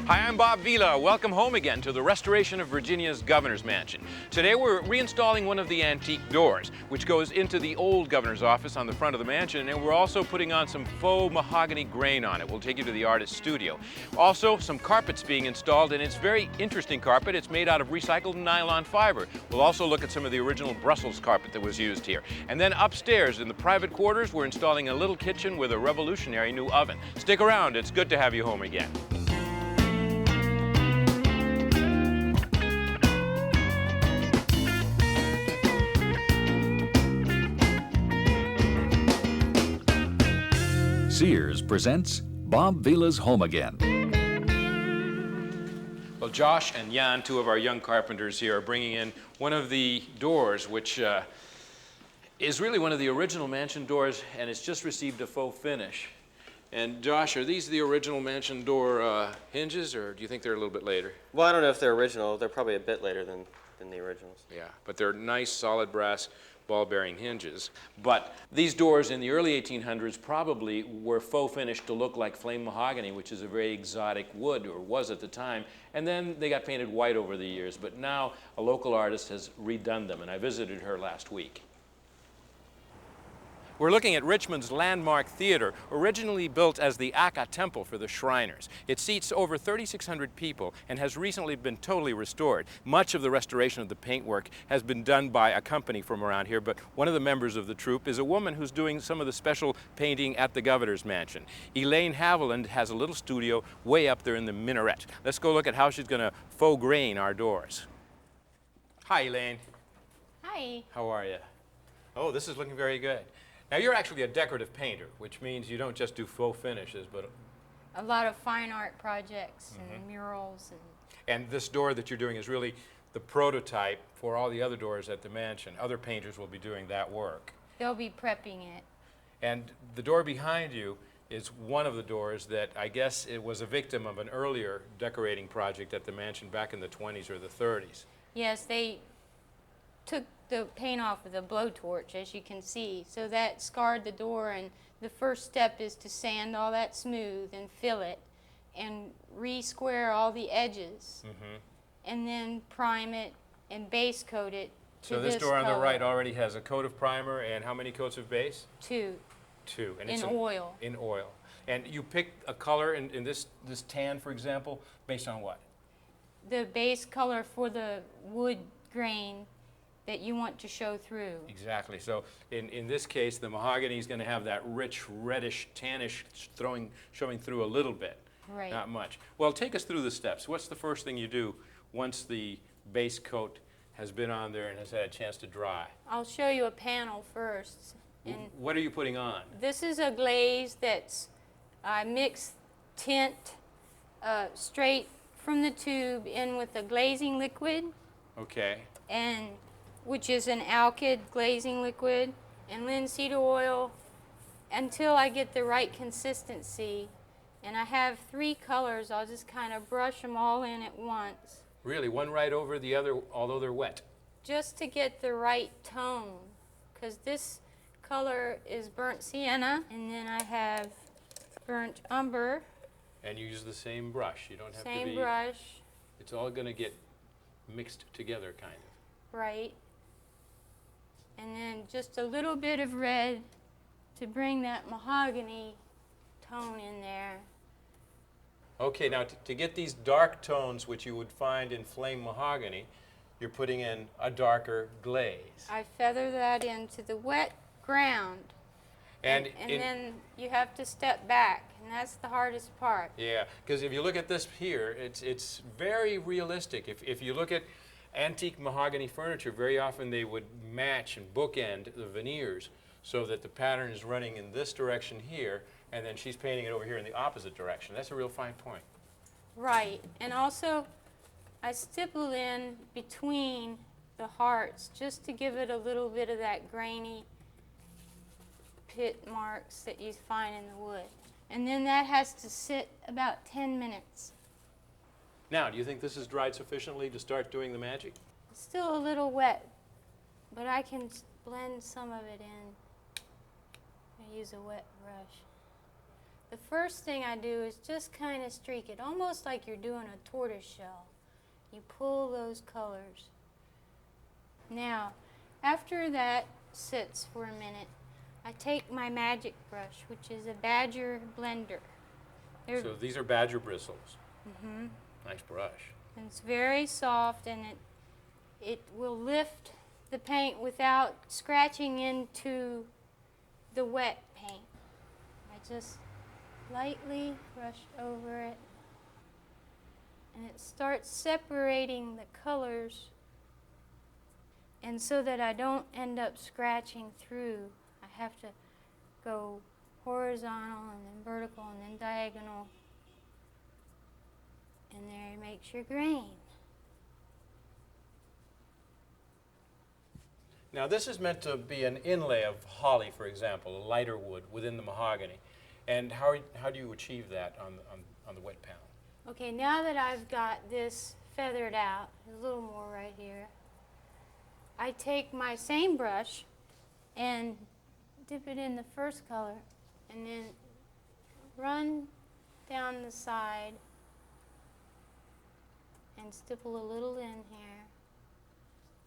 Hi, I'm Bob Vila. Welcome home again to the restoration of Virginia's governor's mansion. Today we're reinstalling one of the antique doors, which goes into the old governor's office on the front of the mansion, and we're also putting on some faux mahogany grain on it. We'll take you to the artist's studio. Also, some carpet's being installed, and it's very interesting carpet. It's made out of recycled nylon fiber. We'll also look at some of the original Brussels carpet that was used here. And then upstairs in the private quarters, we're installing a little kitchen with a revolutionary new oven. Stick around, it's good to have you home again. Sears presents Bob Vila's Home Again. Well, Josh and Jan, two of our young carpenters here, are bringing in one of the doors, which is really one of the original mansion doors, and it's just received a faux finish. And Josh, are these the original mansion door hinges, or do you think they're a little bit later? Well, I don't know if they're original. They're probably a bit later than the originals. Yeah, but they're nice, solid brass ball-bearing hinges. But these doors in the early 1800s probably were faux finished to look like flame mahogany, which is a very exotic wood, or was at the time. And then they got painted white over the years. But now a local artist has redone them, and I visited her last week. We're looking at Richmond's landmark theater, originally built as the Akka Temple for the Shriners. It seats over 3,600 people and has recently been totally restored. Much of the restoration of the paintwork has been done by a company from around here, but one of the members of the troupe is a woman who's doing some of the special painting at the governor's mansion. Elaine Haviland has a little studio way up there in the minaret. Let's go look at how she's going to faux grain our doors. Hi, Elaine. Hi. How are you? Oh, this is looking very good. Now, you're actually a decorative painter, which means you don't just do faux finishes, but... A lot of fine art projects and murals. And this door that you're doing is really the prototype for all the other doors at the mansion. Other painters will be doing that work. They'll be prepping it. And the door behind you is one of the doors that I guess it was a victim of an earlier decorating project at the mansion back in the 20s or the 30s. Yes, they took the paint off with a blowtorch, as you can see. So that scarred the door, and the first step is to sand all that smooth and fill it and re-square all the edges. And then prime it and base coat it to So this door on color. the right already has a coat of primer, and how many coats of base? Two. Two. And In oil. In oil. And you picked a color in this tan, for example, based on what? The base color for the wood grain that you want to show through. Exactly. So in this case, the mahogany is going to have that rich, reddish, tannish showing through a little bit. Right. Not much. Well, take us through the steps. What's the first thing you do once the base coat has been on there and has had a chance to dry? I'll show you a panel first. And what are you putting on? this is a glaze that's mixed tint straight from the tube in with a glazing liquid. Okay. And which is an alkyd glazing liquid, and linseed oil until I get the right consistency. And I have three colors. I'll just kind of brush them all in at once. Really, one right over the other, although they're wet? Just to get the right tone, because this color is burnt sienna, and then I have burnt umber. And you use the same brush. You don't have to be... Same brush. It's all going to get mixed together, kind of. Right. And then just a little bit of red to bring that mahogany tone in there. Okay, now to get these dark tones, which you would find in flame mahogany, you're putting in a darker glaze. I feather that into the wet ground. And then you have to step back, and that's the hardest part. Yeah, because if you look at this here, it's very realistic. If you look at antique mahogany furniture, very often they would match and bookend the veneers so that the pattern is running in this direction here, and then she's painting it over here in the opposite direction. That's a real fine point. Right, and also I stipple in between the hearts just to give it a little bit of that grainy pit marks that you find in the wood. And then that has to sit about 10 minutes. Now, do you think this is dried sufficiently to start doing the magic? It's still a little wet, but I can blend some of it in. I use a wet brush. The first thing I do is just kind of streak it, almost like you're doing a tortoise shell. You pull those colors. Now, after that sits for a minute, I take my magic brush, which is a badger blender. So these are badger bristles. Mm-hmm. Nice brush. And it's very soft, and it will lift the paint without scratching into the wet paint. I just lightly brush over it, and it starts separating the colors, and so that I don't end up scratching through, I have to go horizontal and then vertical and then diagonal, and there makes your grain. Now this is meant to be an inlay of holly, for example, a lighter wood within the mahogany. And how do you achieve that on the wet panel? Okay, now that I've got this feathered out, there's a little more right here, I take my same brush and dip it in the first color and then run down the side and stipple a little in here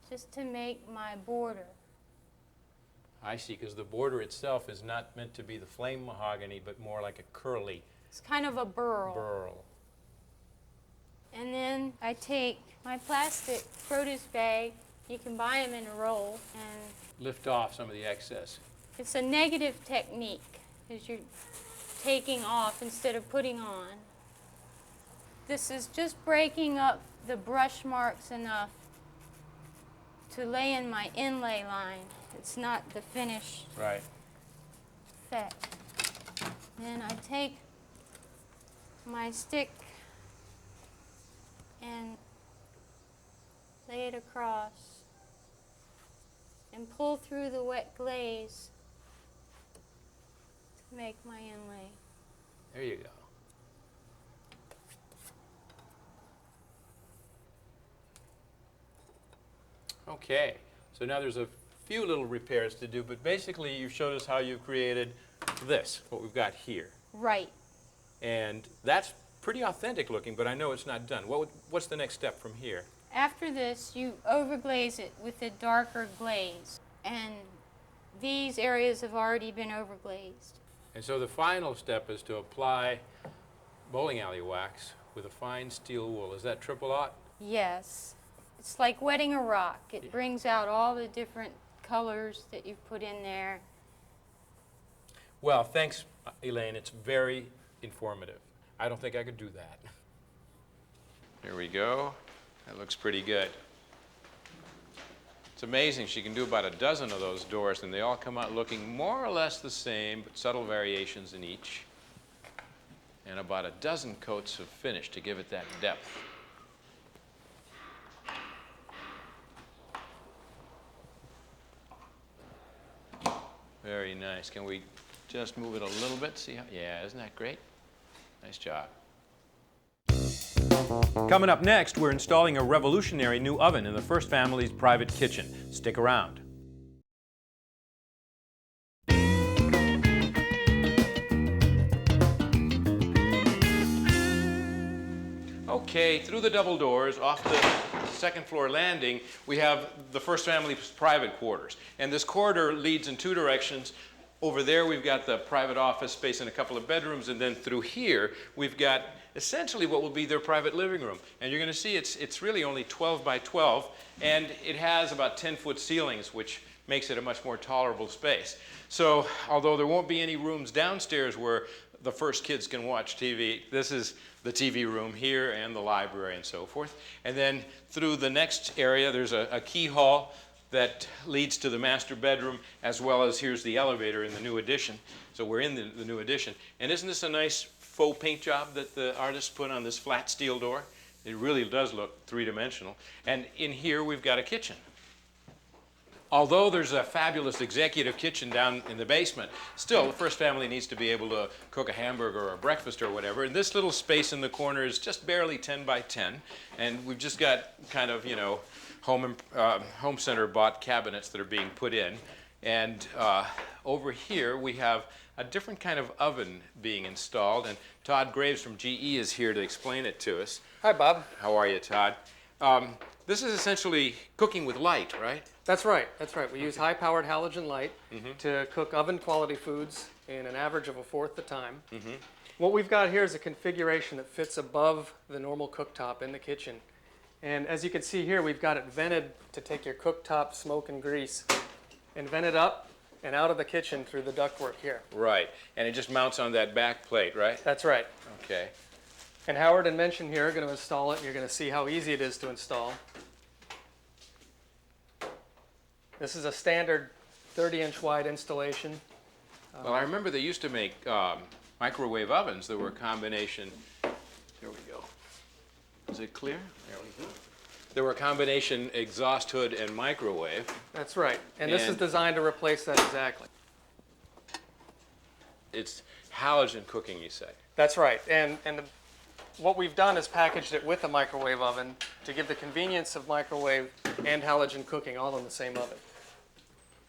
just to make my border. I see, because the border itself is not meant to be the flame mahogany, but more like a curly It's kind of a burl. burl. And then I take my plastic produce bag, you can buy them in a roll, and Lift off some of the excess. it's a negative technique, because you're taking off instead of putting on. This is just breaking up the brush marks enough to lay in my inlay line. It's not the finished Right. effect. Then I take my stick and lay it across and pull through the wet glaze to make my inlay. There you go. Okay, so now there's a few little repairs to do, but basically you showed us how you created this, what we've got here. Right. And that's pretty authentic looking, but I know it's not done. What's the next step from here? After this, you overglaze it with a darker glaze. And these areas have already been overglazed. And so the final step is to apply bowling alley wax with a fine steel wool. Is that triple aught? Yes. It's like wetting a rock. It brings out all the different colors that you've put in there. Well, thanks, Elaine. It's very informative. I don't think I could do that. There we go. That looks pretty good. It's amazing. She can do about a dozen of those doors, and they all come out looking more or less the same, but subtle variations in each. And about a dozen coats of finish to give it that depth. Very nice. Can we just move it a little bit? See how? Yeah, isn't that great? Nice job. Coming up next, we're installing a revolutionary new oven in the First family's private kitchen. Stick around. Okay, through the double doors, off the second floor landing, we have the First family's private quarters. And this corridor leads in two directions. Over there, we've got the private office space and a couple of bedrooms, and then through here, we've got essentially what will be their private living room. And you're going to see it's really only 12 by 12, and it has about 10-foot ceilings, which makes it a much more tolerable space. So, although there won't be any rooms downstairs where the First kids can watch TV, this is the TV room here and the library and so forth. And then through the next area, there's a key hall that leads to the master bedroom, as well as here's the elevator in the new addition. So we're in the new addition. And isn't this a nice faux paint job that the artist put on this flat steel door? It really does look three-dimensional. And in here we've got a kitchen. Although there's a fabulous executive kitchen down in the basement, still the First family needs to be able to cook a hamburger or a breakfast or whatever. And this little space in the corner is just barely 10 by 10. And we've just got kind of, you know, home center bought cabinets that are being put in. And over here we have a different kind of oven being installed, and Todd Graves from GE is here to explain it to us. Hi, Bob. How are you, Todd? This is essentially cooking with light, right? That's right. That's right. We use high-powered halogen light to cook oven-quality foods in an average of a fourth the time. What we've got here is a configuration that fits above the normal cooktop in the kitchen. And as you can see here, we've got it vented to take your cooktop smoke and grease and vent it up and out of the kitchen through the ductwork here. Right, and it just mounts on that back plate, right? That's right. Okay. And Howard and Mention here are going to install it, and you're going to see how easy it is to install. This is a standard 30-inch wide installation. Well, I remember they used to make microwave ovens that were a combination. There we go. Is it clear? There we go. There were a combination exhaust hood and microwave. That's right. And this is designed to replace that exactly. It's halogen cooking, you say? That's right. And what we've done is packaged it with a microwave oven to give the convenience of microwave and halogen cooking all in the same oven.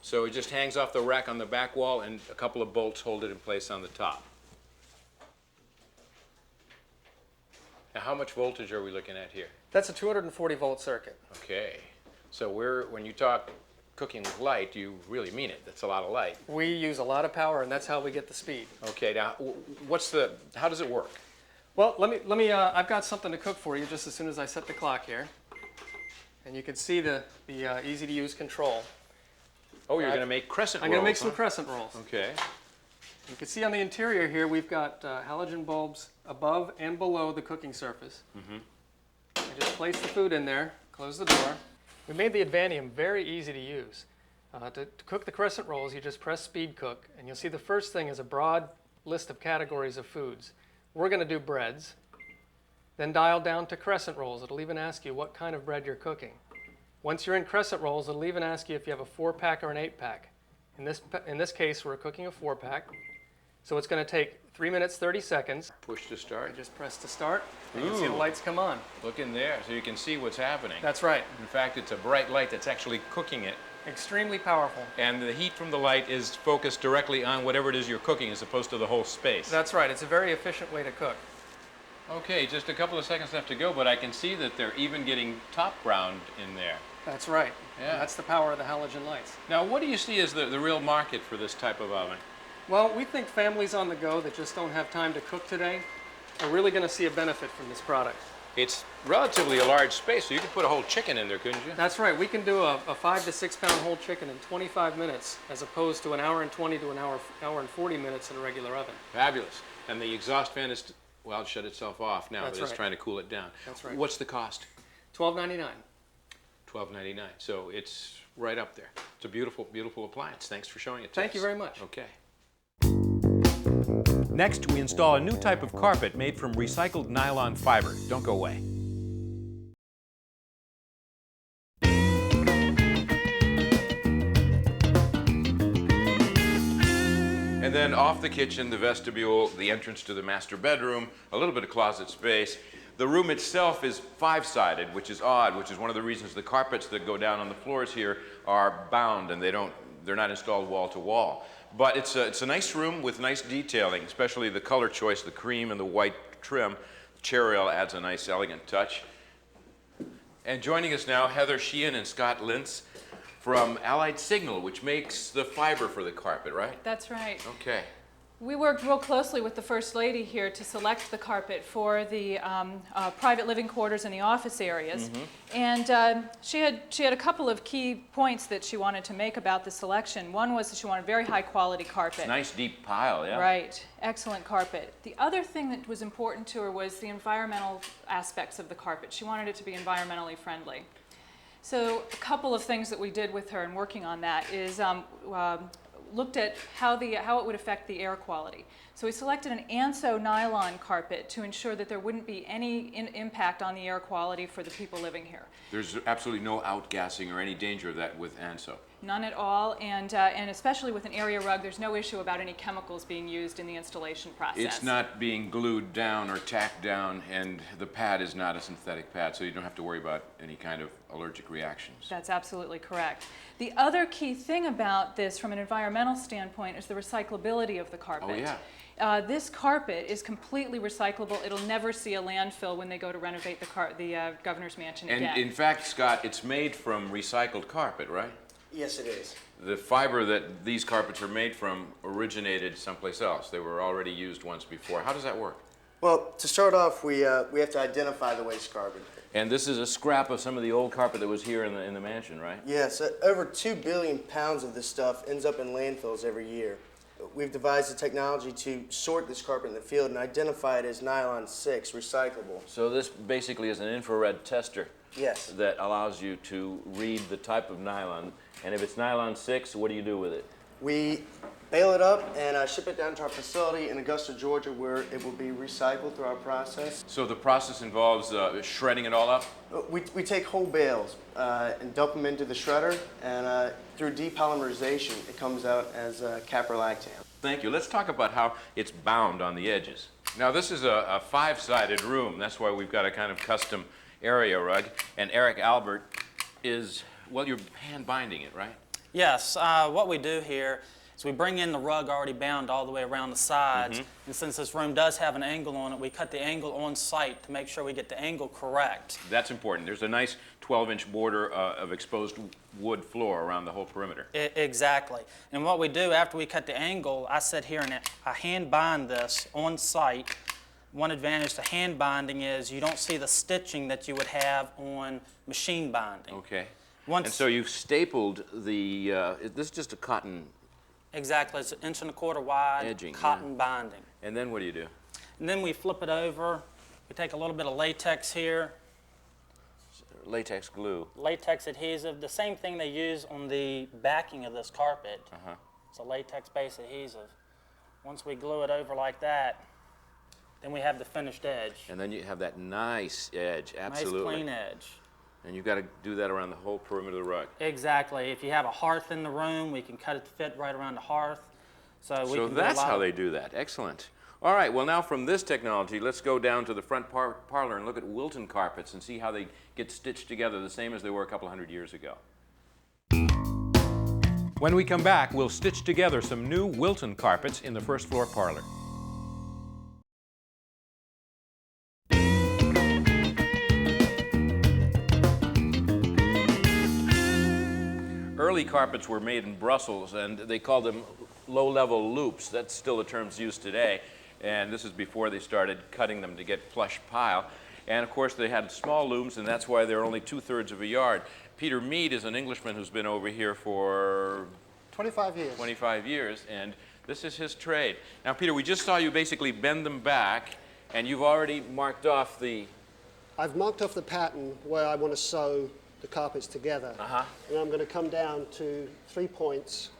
So it just hangs off the rack on the back wall and a couple of bolts hold it in place on the top. Now, how much voltage are we looking at here? That's a 240 volt circuit. Okay. So when you talk cooking with light, you really mean it. That's a lot of light. We use a lot of power, and that's how we get the speed. Okay. Now, how does it work? Well, let me. I've got something to cook for you just as soon as I set the clock here, and you can see the easy-to-use control. Oh, you're going to make crescent rolls. I'm going to make some crescent rolls. Okay. You can see on the interior here we've got halogen bulbs above and below the cooking surface. I just place the food in there, close the door. We made the Advanium very easy to use. To cook the crescent rolls, you just press speed cook, and you'll see the first thing is a broad list of categories of foods. We're going to do breads, then dial down to crescent rolls. It'll even ask you what kind of bread you're cooking. Once you're in crescent rolls, it'll even ask you if you have a 4-pack or an 8-pack. In this case, we're cooking a 4-pack. So it's going to take 3 minutes, 30 seconds. Push to start. You just press to start, and you can see the Ooh. lights come on. Look in there so you can see what's happening. That's right. In fact, it's a bright light that's actually cooking it. Extremely powerful. And the heat from the light is focused directly on whatever it is you're cooking as opposed to the whole space. That's right. It's a very efficient way to cook. Okay, just a couple of seconds left to go, but I can see that they're even getting top browned in there. That's right. Yeah. That's the power of the halogen lights. Now, what do you see as the real market for this type of oven? Well, we think families on the go that just don't have time to cook today are really going to see a benefit from this product. It's relatively a large space, so you could put a whole chicken in there, couldn't you? That's right. We can do a 5 to 6 pound whole chicken in 25 minutes as opposed to an hour and 20 to an hour and 40 minutes in a regular oven. Fabulous. And the exhaust fan is, well, it shut itself off now, That's but it's right. trying to cool it down. That's right. What's the cost? $12.99. $12.99. So it's right up there. It's a beautiful, beautiful appliance. Thanks for showing it to us. Thank you very much. Okay. Next, we install a new type of carpet made from recycled nylon fiber. Don't go away. And then off the kitchen, the vestibule, the entrance to the master bedroom, a little bit of closet space. The room itself is 5-sided, which is odd, which is one of the reasons the carpets that go down on the floors here are bound and they're not installed wall to wall. But it's a nice room with nice detailing, especially the color choice, the cream and the white trim. Chair rail adds a nice, elegant touch. And joining us now, Heather Sheehan and Scott Lintz from Allied Signal, which makes the fiber for the carpet, right? That's right. Okay. We worked real closely with the First Lady here to select the carpet for the private living quarters and the office areas. And she had a couple of key points that she wanted to make about the selection. One was that she wanted very high quality carpet. Nice deep pile, yeah. Right, excellent carpet. The other thing that was important to her was the environmental aspects of the carpet. She wanted it to be environmentally friendly. So a couple of things that we did with her in working on that is looked at how it would affect the air quality. So we selected an ANSO nylon carpet to ensure that there wouldn't be any impact on the air quality for the people living here. There's absolutely no outgassing or any danger of that with ANSO. None at all, and especially with an area rug, there's no issue about any chemicals being used in the installation process. It's not being glued down or tacked down, and the pad is not a synthetic pad, so you don't have to worry about any kind of allergic reactions. That's absolutely correct. The other key thing about this from an environmental standpoint is the recyclability of the carpet. Oh, yeah. This carpet is completely recyclable. It'll never see a landfill when they go to renovate the governor's mansion And again. in fact, Scott, it's made from recycled carpet, right? Yes, it is. The fiber that these carpets are made from originated someplace else. They were already used once before. How does that work? Well, to start off, we have to identify the waste carbon. And this is a scrap of some of the old carpet that was here in the mansion, right? Yes, over 2 billion pounds of this stuff ends up in landfills every year. We've devised a technology to sort this carpet in the field and identify it as nylon 6, recyclable. So this basically is an infrared tester. Yes. That allows you to read the type of nylon. And if it's nylon 6, what do you do with it? We bale it up and ship it down to our facility in Augusta, Georgia, where it will be recycled through our process. So the process involves shredding it all up? We take whole bales and dump them into the shredder, and through depolymerization, it comes out as caprolactam. Thank you. Let's talk about how it's bound on the edges. Now, this is a five-sided room. That's why we've got a kind of custom area rug. And Eric Albert is, well, you're hand binding it, right? Yes, what we do here is we bring in the rug already bound all the way around the sides, and since this room does have an angle on it, we cut the angle on site to make sure we get the angle correct. That's important. There's a nice 12-inch border of exposed wood floor around the whole perimeter. Exactly. And what we do after we cut the angle, I sit here and I hand bind this on site. One advantage to hand binding is you don't see the stitching that you would have on machine binding. Okay. And so you've stapled the, this is just a cotton Exactly, it's 1.25 inches wide, edging, cotton binding. And then what do you do? And then we flip it over. We take a little bit of latex here, Latex glue. latex adhesive, the same thing they use on the backing of this carpet. It's a latex-based adhesive. Once we glue it over like that, then we have the finished edge. And then you have that nice edge, absolutely. Nice clean edge. And you've got to do that around the whole perimeter of the rug. Exactly. If you have a hearth in the room, we can cut it to fit right around the hearth. So that's how they do that. Excellent. All right, well, now from this technology, let's go down to the front parlor and look at Wilton carpets and see how they get stitched together the same as they were a couple hundred years ago. When we come back, we'll stitch together some new Wilton carpets in the first floor parlor. Early carpets were made in Brussels, and they called them low-level loops. That's still the terms used today, and this is before they started cutting them to get plush pile. And of course, they had small looms, and that's why they're only 2/3 of a yard. Peter Mead is an Englishman who's been over here for 25 years. 25 years, and this is his trade. Now, Peter, we just saw you basically bend them back, and you've already marked off the... I've marked off the pattern where I want to sew the carpets together. And I'm going to come down to 3 points,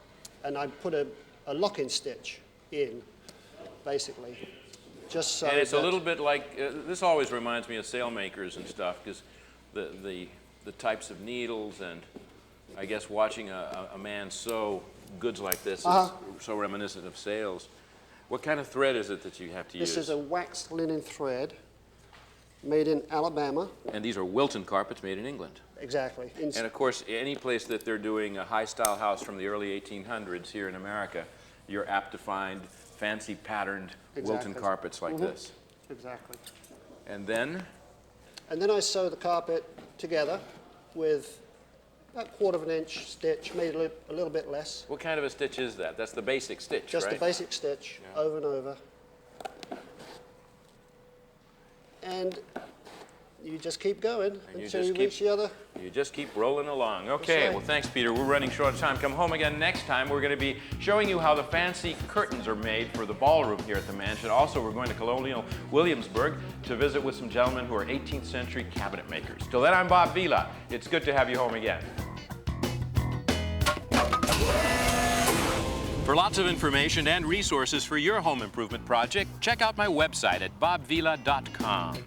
and I put a lock-in stitch in, basically, just so And it's that a little bit like, this always reminds me of sailmakers and stuff, because the types of needles and I guess watching a man sew goods like this is so reminiscent of sails. What kind of thread is it that you have to use? This is a waxed linen thread made in Alabama. And these are Wilton carpets made in England. Exactly. And of course, any place that they're doing a high-style house from the early 1800s here in America, you're apt to find fancy patterned Wilton carpets like this. Exactly. And then? And then I sew the carpet together with about 1/4 inch stitch, made a little bit less. What kind of a stitch is that? That's the basic stitch, Just right? the basic stitch, over and over. And you just keep going until you reach the other. You just keep rolling along. Okay, well, thanks, Peter. We're running short of time. Come home again next time. We're going to be showing you how the fancy curtains are made for the ballroom here at the mansion. Also, we're going to Colonial Williamsburg to visit with some gentlemen who are 18th century cabinet makers. Till then, I'm Bob Vila. It's good to have you home again. For lots of information and resources for your home improvement project, check out my website at bobvila.com.